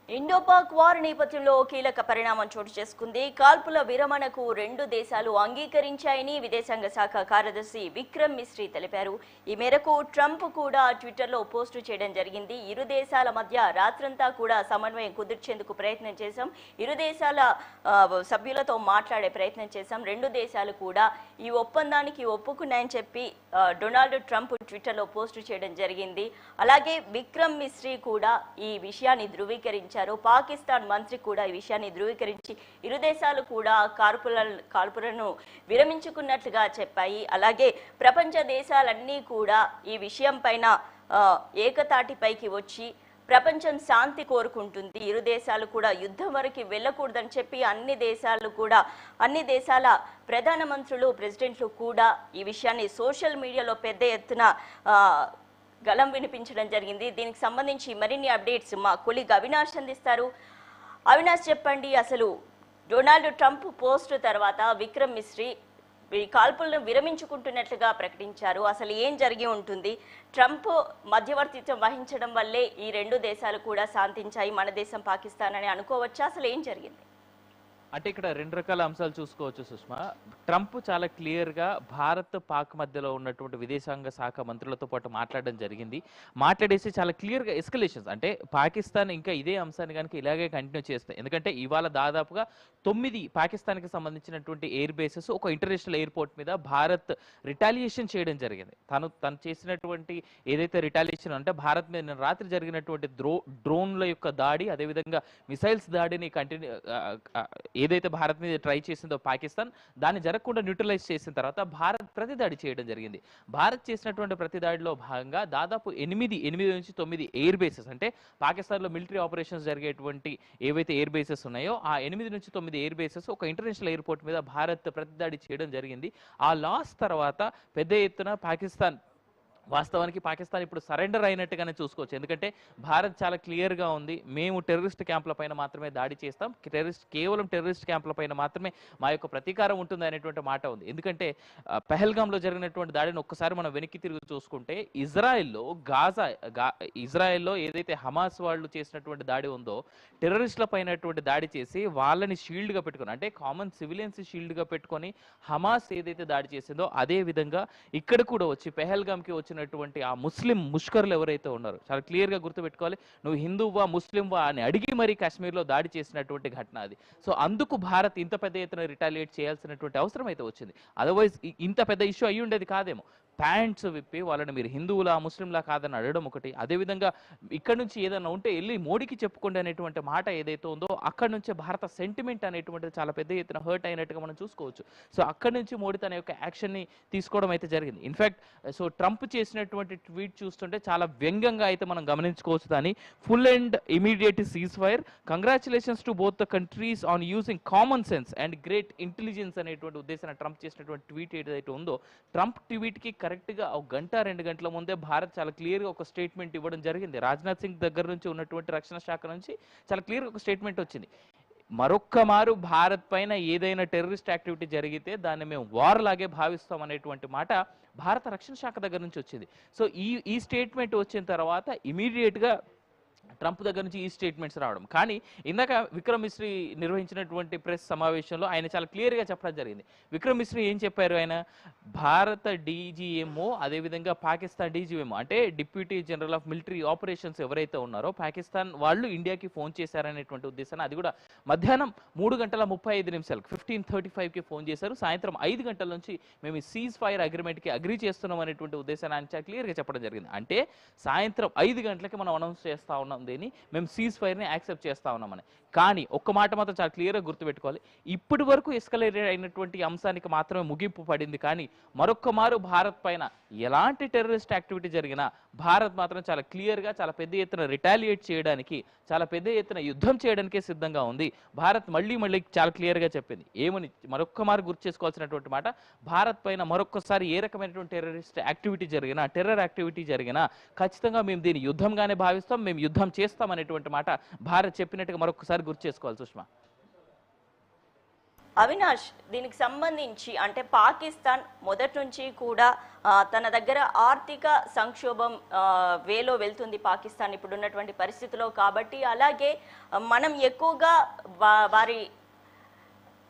Indo-Pak war నేపథ్యంలో కీలక పరిణామం చోటు చేసుకుంది. కాల్పుల విరమణకు రెండు దేశాలు అంగీకరించాయని విదేశాంగ శాఖ కార్యదర్శి విక్రమ్ మిశ్రీ తెలిపారు. ఈ మేరకు ట్రంప్ కూడా ట్విట్టర్లో పోస్టు చేయడం జరిగింది. ఇరు దేశాల మధ్య రాత్రంతా కూడా సమన్వయం కుదిర్చేందుకు ప్రయత్నం చేశాం. ఇరు దేశాల సభ్యులతో మాట్లాడే ప్రయత్నం చేశాం. రెండు దేశాలు కూడా ఈ ఒప్పందానికి ఒప్పుకున్నాయని చెప్పి డొనాల్డ్ ట్రంప్ ట్విట్టర్లో పోస్టు చేయడం జరిగింది. అలాగే విక్రమ్ మిశ్రీ కూడా ఈ విషయాన్ని ధృవీకరించారు. పాకిస్తాన్ మంత్రి కూడా ఈ విషయాన్ని ధృవీకరించి ఇరు దేశాలు కూడా కాల్పులను విరమించుకున్నట్లుగా చెప్పాయి. అలాగే ప్రపంచ దేశాలన్నీ కూడా ఈ విషయం పైన ఏకతాటిపైకి వచ్చి ప్రపంచం శాంతి కోరుకుంటుంది. ఇరు దేశాలు కూడా యుద్ధం వరకు వెళ్ళకూడదని చెప్పి అన్ని దేశాల ప్రధానమంత్రులు ప్రెసిడెంట్లు కూడా ఈ విషయాన్ని సోషల్ మీడియాలో పెద్ద ఎత్తున గలం వినిపించడం జరిగింది. దీనికి సంబంధించి మరిన్ని అప్డేట్స్ మా కొలీగ్ అవినాష్ అందిస్తారు. అవినాష్, చెప్పండి, అసలు డొనాల్డ్ ట్రంప్ పోస్ట్ తర్వాత విక్రమ్ మిశ్రీ కాల్పులను విరమించుకుంటున్నట్లుగా ప్రకటించారు. అసలు ఏం జరిగి ఉంటుంది? ట్రంప్ మధ్యవర్తిత్వం వహించడం వల్లే ఈ రెండు దేశాలు కూడా శాంతించాయి, మన దేశం పాకిస్తాన్ అని అనుకోవచ్చా? అసలు ఏం జరిగింది? అంటే ఇక్కడ రెండు రకాల అంశాలు చూసుకోవచ్చు సుష్మా. ట్రంప్ చాలా క్లియర్గా భారత్ పాక్ మధ్యలో ఉన్నటువంటి విదేశాంగ శాఖ మంత్రులతో పాటు మాట్లాడడం జరిగింది. మాట్లాడేసి చాలా క్లియర్గా ఎస్కలేషన్స్, అంటే పాకిస్తాన్ ఇంకా ఇదే అంశాన్ని కనుక ఇలాగే కంటిన్యూ చేస్తాయి, ఎందుకంటే ఇవాళ దాదాపుగా 9 పాకిస్తాన్కి సంబంధించినటువంటి ఎయిర్ బేసెస్ ఒక ఇంటర్నేషనల్ ఎయిర్పోర్ట్ మీద భారత్ రిటాలియేషన్ చేయడం జరిగింది. తను చేసినటువంటి ఏదైతే రిటాలియేషన్ అంటే భారత్ మీద రాత్రి జరిగినటువంటి డ్రోన్ల యొక్క దాడి, అదేవిధంగా మిసైల్స్ దాడిని ఏదైతే భారత్ మీద ట్రై చేసిందో పాకిస్తాన్, దాన్ని జరగకుండా న్యూట్రలైజ్ చేసిన తర్వాత భారత్ ప్రతిదాడి చేయడం జరిగింది. భారత్ చేసినటువంటి ప్రతిదాడిలో భాగంగా దాదాపు 8 నుంచి 9 ఎయిర్ బేసెస్, అంటే పాకిస్తాన్లో మిలిటరీ ఆపరేషన్స్ జరిగేటువంటి ఏవైతే ఎయిర్ బేసెస్ ఉన్నాయో ఆ 8 నుంచి 9 ఎయిర్ బేసెస్ ఒక ఇంటర్నేషనల్ ఎయిర్పోర్ట్ మీద భారత్ ప్రతిదాడి చేయడం జరిగింది. ఆ లాస్ తర్వాత పెద్ద ఎత్తున వాస్తవానికి పాకిస్తాన్ ఇప్పుడు సరెండర్ అయినట్టుగానే చూసుకోవచ్చు. ఎందుకంటే భారత్ చాలా క్లియర్గా ఉంది, మేము టెర్రరిస్ట్ క్యాంపుల పైన మాత్రమే దాడి చేస్తాం, కేవలం టెర్రరిస్ట్ క్యాంపుల పైన మాత్రమే మా యొక్క ప్రతీకారం ఉంటుంది అనేటువంటి మాట ఉంది. ఎందుకంటే పెహల్గాంలో జరిగినటువంటి దాడిని ఒక్కసారి మనం వెనక్కి తిరిగి చూసుకుంటే ఇజ్రాయెల్లో ఏదైతే హమాస్ వాళ్ళు చేసినటువంటి దాడి ఉందో, టెర్రరిస్టుల పైనటువంటి దాడి చేసి వాళ్ళని షీల్డ్గా పెట్టుకొని, అంటే కామన్ సివిలియన్స్ షీల్డ్గా పెట్టుకొని హమాస్ ఏదైతే దాడి చేసిందో అదే విధంగా ఇక్కడ కూడా వచ్చి పెహల్గాంకి వచ్చి ఆ ముస్లిం ముష్కర్లు ఎవరైతే ఉన్నారో చాలా క్లియర్ గా గుర్తుపెట్టుకోవాలి, నువ్వు హిందువా ముస్లింవా అని అడిగి మరీ కాశ్మీర్లో దాడి చేసినటువంటి ఘటన అది. సో అందుకు భారత్ ఇంత పెద్ద ఎత్తున రిటాలియేట్ చేయాల్సినటువంటి అవసరం అయితే వచ్చింది. అదర్వైజ్ ఇంత పెద్ద ఇష్యూ అయ్యి ఉండేది కాదేమో. ప్యాంట్స్ విప్పి వాళ్ళని మీరు హిందువులా ముస్లింలా కాదని అడగడం ఒకటి, అదేవిధంగా ఇక్కడ నుంచి ఏదైనా ఉంటే వెళ్ళి మోడీకి చెప్పుకోండి అనేటువంటి మాట ఏదైతే ఉందో అక్కడ నుంచే భారత సెంటిమెంట్ అనేటువంటిది చాలా పెద్ద ఎత్తున హర్ట్ అయినట్టుగా మనం చూసుకోవచ్చు. సో అక్కడి నుంచి మోడీ తన యొక్క యాక్షన్ని తీసుకోవడం అయితే జరిగింది. ఇన్ఫ్యాక్ట్ సో ట్రంప్ చేసినటువంటి ట్వీట్ చూస్తుంటే చాలా వ్యంగ్యంగా అయితే మనం గమనించుకోవచ్చు. దాన్ని full and immediate cease fire, congratulations to both the countries on using common sense and great intelligence అనేటువంటి ఉద్దేశాన్ని ట్రంప్ చేసినటువంటి ట్వీట్ ఏదైతే ఉందో, ట్రంప్ ట్వీట్కి కరెక్ట్గా ఒక గంట 2 గంటల ముందే భారత్ చాలా క్లియర్గా ఒక స్టేట్మెంట్ ఇవ్వడం జరిగింది. రాజ్నాథ్ సింగ్ దగ్గర నుంచి ఉన్నటువంటి రక్షణ శాఖ నుంచి చాలా క్లియర్గా ఒక స్టేట్మెంట్ వచ్చింది. మరొక్క మారు భారత్ పైన ఏదైనా టెర్రరిస్ట్ యాక్టివిటీ జరిగితే దాన్ని మేము వార్ లాగే భావిస్తాం అనేటువంటి మాట భారత రక్షణ శాఖ దగ్గర నుంచి వచ్చింది. సో ఈ స్టేట్మెంట్ వచ్చిన తర్వాత ఇమీడియట్గా ట్రంప్ దగ్గర నుంచి ఈ స్టేట్మెంట్స్ రావడం. కానీ ఇందాక విక్రమ్ మిశ్రీ నిర్వహించినటువంటి ప్రెస్ సమావేశంలో ఆయన చాలా క్లియర్గా చెప్పడం జరిగింది. విక్రమ్ మిశ్రీ ఏం చెప్పారు? ఆయన భారత డీజీఎంఓ అదేవిధంగా పాకిస్తాన్ డీజీఎంఓ అంటే deputy general of military operations ఎవరైతే ఉన్నారో పాకిస్తాన్ వాళ్ళు ఇండియాకి ఫోన్ చేశారనేటువంటి ఉద్దేశాన్ని, అది కూడా మధ్యాహ్నం 3:35 15:35కి ఫోన్ చేశారు. సాయంత్రం 5 గంటల నుంచి మేము ఈ సీజ్ ఫైర్ అగ్రిమెంట్కి అగ్రీ చేస్తున్నాం అనేటువంటి ఉద్దేశాన్ని ఆయన చాలా క్లియర్గా చెప్పడం జరిగింది. అంటే సాయంత్రం 5 గంటలకి మనం అనౌన్స్ చేస్తా ఉన్నాం దీన్ని, మేము సీజ్ ఫైర్ని యాక్సెప్ట్ చేస్తా ఉన్నామని. కానీ ఒక్క మాట మాత్రం చాలా క్లియర్గా గుర్తుపెట్టుకోవాలి, ఇప్పటి వరకు ఎస్కలేటెడ్ అయినటువంటి అంశానికి మాత్రమే ముగింపు పడింది. కానీ మరొక్క మారు భారత్ పైన ఎలాంటి టెర్రరిస్ట్ యాక్టివిటీ జరిగినా భారత్ మాత్రం చాలా క్లియర్గా చాలా పెద్ద ఎత్తున రిటాలియేట్ చేయడానికి, చాలా పెద్ద ఎత్తున యుద్ధం చేయడానికే సిద్ధంగా ఉంది. భారత్ మళ్ళీ చాలా క్లియర్గా చెప్పింది. ఏమని మరొక్క మారు గుర్తు చేసుకోవాల్సినటువంటి మాట, భారత్ పైన మరొక్కసారి ఏ రకమైనటువంటి టెర్రరిస్ట్ యాక్టివిటీ జరిగినా, టెర్రర్ యాక్టివిటీ జరిగినా ఖచ్చితంగా మేము దీన్ని యుద్ధంగానే భావిస్తాం, మేము యుద్ధం చేస్తాం అనేటువంటి మాట భారత్ చెప్పినట్టుగా మరొకసారి గుర్తు చేసుకోవాలి సుష్మా. అవినాష్, దీనికి సంబంధించి అంటే పాకిస్తాన్ మొదటి నుంచి కూడా తన దగ్గర ఆర్థిక సంక్షోభం వేలో వెళ్తుంది పాకిస్తాన్ ఇప్పుడున్నటువంటి పరిస్థితిలో. కాబట్టి అలాగే మనం ఎక్కువగా వారి